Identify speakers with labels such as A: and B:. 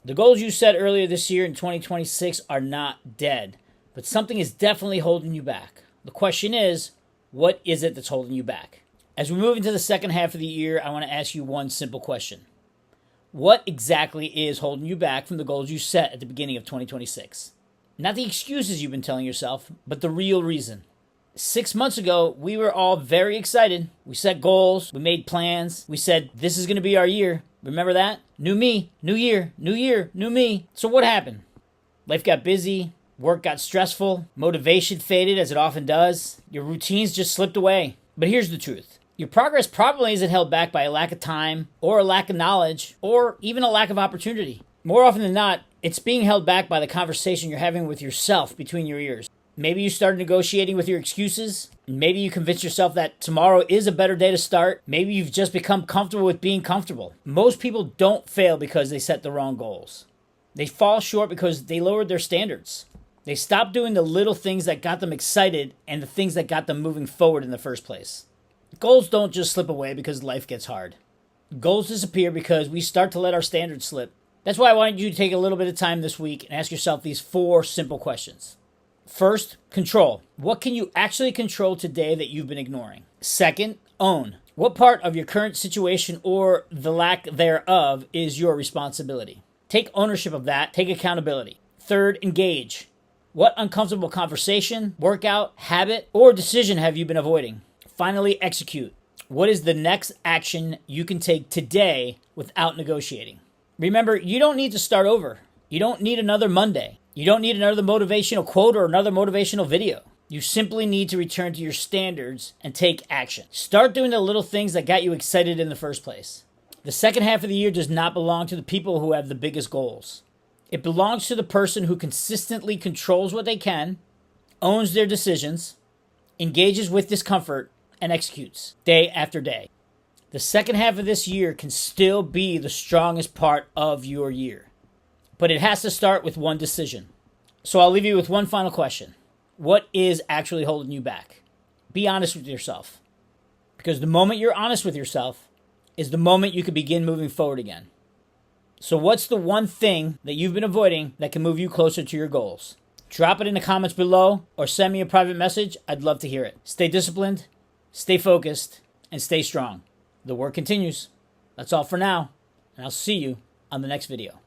A: The goals you set earlier this year in 2026 are not dead, but something is definitely holding you back. The question is, what is it that's holding you back? As we move into the second half of the year, I want to ask you one simple question. What exactly is holding you back from the goals you set at the beginning of 2026? Not the excuses you've been telling yourself, but the real reason. 6 months ago, we were all very excited. We set goals, we made plans, we said, this is going to be our year. Remember that? New me, new year, new me. So what happened? Life got busy, work got stressful, motivation faded as it often does. Your routines just slipped away. But here's the truth. Your progress probably isn't held back by a lack of time, or a lack of knowledge, or even a lack of opportunity. More often than not, it's being held back by the conversation you're having with yourself between your ears. Maybe you started negotiating with your excuses. Maybe you convinced yourself that tomorrow is a better day to start. Maybe you've just become comfortable with being comfortable. Most people don't fail because they set the wrong goals. They fall short because they lowered their standards. They stopped doing the little things that got them excited and the things that got them moving forward in the first place. Goals don't just slip away because life gets hard. Goals disappear because we start to let our standards slip. That's why I want you to take a little bit of time this week and ask yourself these 4 simple questions. First, control. What can you actually control today that you've been ignoring? Second, own. What part of your current situation or the lack thereof is your responsibility? Take ownership of that. Take accountability. Third, engage. What uncomfortable conversation, workout, habit, or decision have you been avoiding? Finally, execute. What is the next action you can take today without negotiating? Remember, you don't need to start over. You don't need another Monday. You don't need another motivational quote or another motivational video. You simply need to return to your standards and take action. Start doing the little things that got you excited in the first place. The second half of the year does not belong to the people who have the biggest goals. It belongs to the person who consistently controls what they can, owns their decisions, engages with discomfort, and executes day after day. The second half of this year can still be the strongest part of your year. But it has to start with one decision. So I'll leave you with one final question. What is actually holding you back? Be honest with yourself. Because the moment you're honest with yourself is the moment you can begin moving forward again. So what's the one thing that you've been avoiding that can move you closer to your goals? Drop it in the comments below or send me a private message. I'd love to hear it. Stay disciplined, stay focused, and stay strong. The work continues. That's all for now, and I'll see you on the next video.